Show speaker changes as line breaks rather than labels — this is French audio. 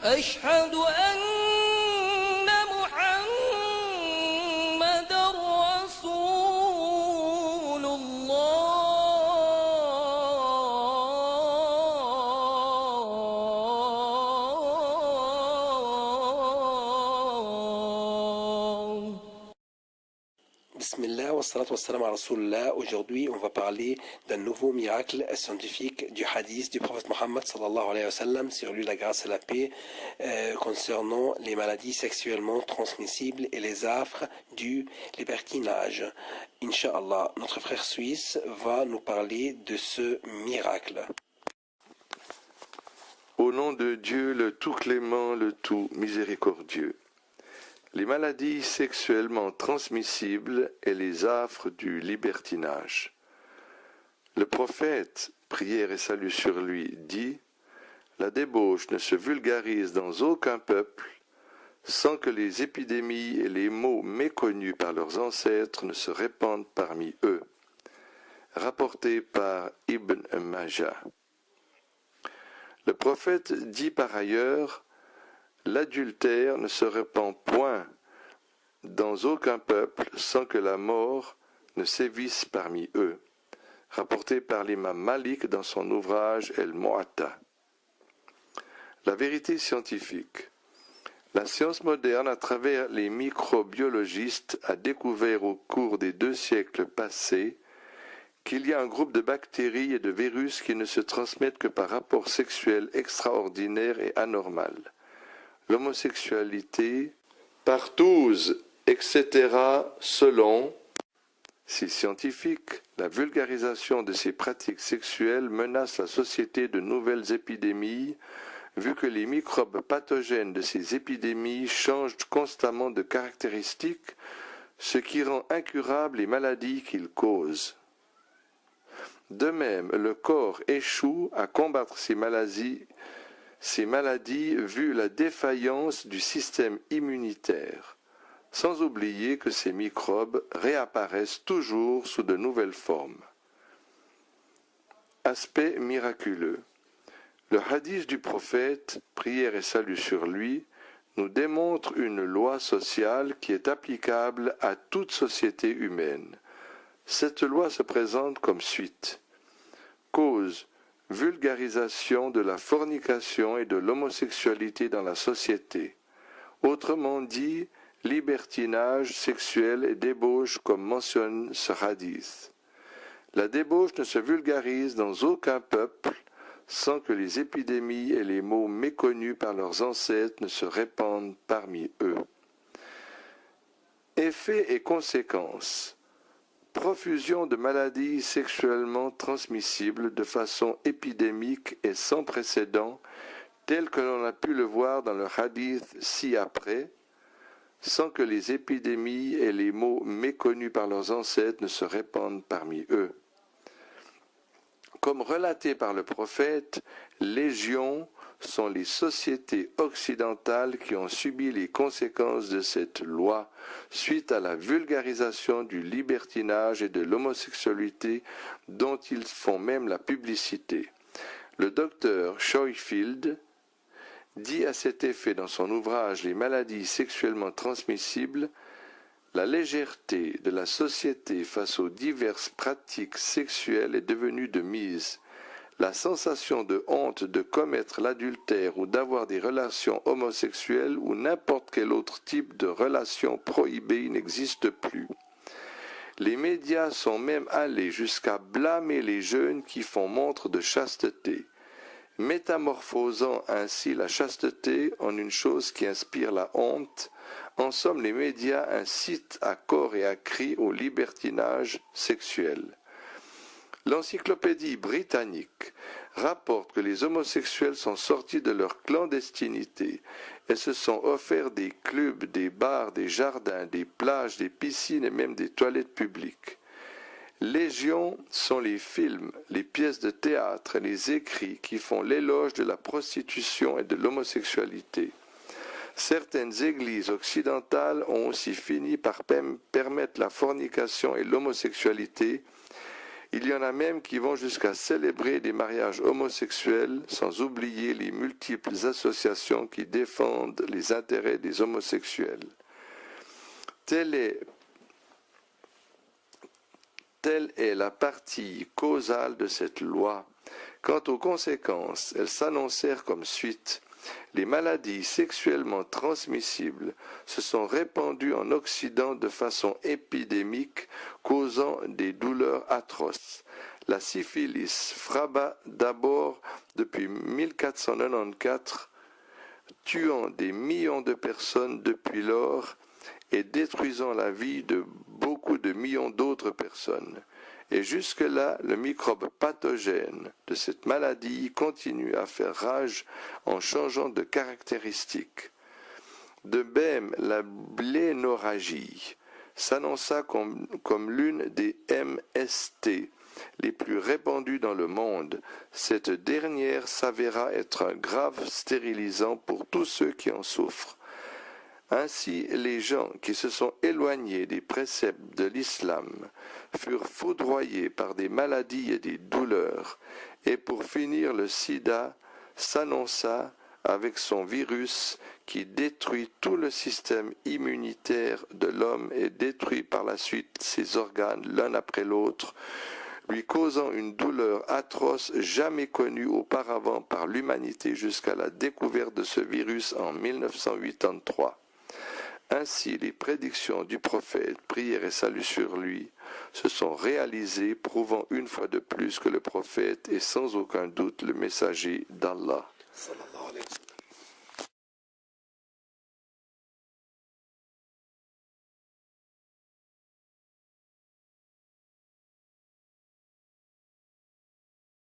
أشهد أن محمد رسول الله.
Bismillah wa salatu wa salam ala Rasulullah. Aujourd'hui, on va parler d'un nouveau miracle scientifique du hadith du prophète Mohammed sallallahu alayhi wa sallam, sur lui la grâce et la paix, concernant les maladies sexuellement transmissibles et les affres du libertinage. Inch'Allah, notre frère suisse va nous parler de ce miracle.
Au nom de Dieu, le tout clément, le tout miséricordieux. Les maladies sexuellement transmissibles et les affres du libertinage. Le prophète, prière et salut sur lui, dit « La débauche ne se vulgarise dans aucun peuple sans que les épidémies et les maux méconnus par leurs ancêtres ne se répandent parmi eux. » Rapporté par Ibn Majah. Le prophète dit par ailleurs « L'adultère ne se répand point dans aucun peuple sans que la mort ne sévisse parmi eux. » Rapporté par l'imam Malik dans son ouvrage El-Mu'atta. La vérité scientifique. La science moderne, à travers les microbiologistes, a découvert au cours des 2 siècles passés qu'il y a un groupe de bactéries et de virus qui ne se transmettent que par rapport sexuel extraordinaire et anormal. L'homosexualité, partouze, etc., selon ces scientifiques, la vulgarisation de ces pratiques sexuelles menace la société de nouvelles épidémies, vu que les microbes pathogènes de ces épidémies changent constamment de caractéristiques, ce qui rend incurables les maladies qu'ils causent. De même, le corps échoue à combattre ces maladies vu la défaillance du système immunitaire, sans oublier que ces microbes réapparaissent toujours sous de nouvelles formes. Aspect miraculeux. Le hadith du prophète, prière et salut sur lui, nous démontre une loi sociale qui est applicable à toute société humaine. Cette loi se présente comme suit. Cause, vulgarisation de la fornication et de l'homosexualité dans la société. Autrement dit, libertinage sexuel et débauche comme mentionne ce hadith. La débauche ne se vulgarise dans aucun peuple sans que les épidémies et les maux méconnus par leurs ancêtres ne se répandent parmi eux. Effets et conséquences. Profusion de maladies sexuellement transmissibles de façon épidémique et sans précédent, tel que l'on a pu le voir dans le hadith ci-après, sans que les épidémies et les maux méconnus par leurs ancêtres ne se répandent parmi eux. Comme relaté par le prophète, légion sont les sociétés occidentales qui ont subi les conséquences de cette loi suite à la vulgarisation du libertinage et de l'homosexualité dont ils font même la publicité. Le docteur Schofield dit à cet effet dans son ouvrage « Les maladies sexuellement transmissibles », la légèreté de la société face aux diverses pratiques sexuelles est devenue de mise. La sensation de honte de commettre l'adultère ou d'avoir des relations homosexuelles ou n'importe quel autre type de relation prohibée n'existe plus. Les médias sont même allés jusqu'à blâmer les jeunes qui font montre de chasteté, métamorphosant ainsi la chasteté en une chose qui inspire la honte. En somme, les médias incitent à corps et à cri au libertinage sexuel. L'encyclopédie britannique rapporte que les homosexuels sont sortis de leur clandestinité et se sont offerts des clubs, des bars, des jardins, des plages, des piscines et même des toilettes publiques. Légion sont les films, les pièces de théâtre et les écrits qui font l'éloge de la prostitution et de l'homosexualité. Certaines églises occidentales ont aussi fini par permettre la fornication et l'homosexualité, Il y en a même qui vont jusqu'à célébrer des mariages homosexuels, sans oublier les multiples associations qui défendent les intérêts des homosexuels. Telle est la partie causale de cette loi. Quant aux conséquences, elles s'annoncèrent comme suite. Les maladies sexuellement transmissibles se sont répandues en Occident de façon épidémique, causant des douleurs atroces. La syphilis frappa d'abord depuis 1494, tuant des millions de personnes depuis lors et détruisant la vie de beaucoup de millions d'autres personnes. Et jusque-là, le microbe pathogène de cette maladie continue à faire rage en changeant de caractéristiques. De même, la blénorragie s'annonça comme l'une des MST les plus répandues dans le monde. Cette dernière s'avéra être un grave stérilisant pour tous ceux qui en souffrent. Ainsi, les gens qui se sont éloignés des préceptes de l'islam furent foudroyés par des maladies et des douleurs, et pour finir, le sida s'annonça avec son virus qui détruit tout le système immunitaire de l'homme et détruit par la suite ses organes l'un après l'autre, lui causant une douleur atroce jamais connue auparavant par l'humanité jusqu'à la découverte de ce virus en 1983. Ainsi, les prédictions du prophète, prière et salut sur lui, se sont réalisées, prouvant une fois de plus que le prophète est sans aucun doute le messager d'Allah.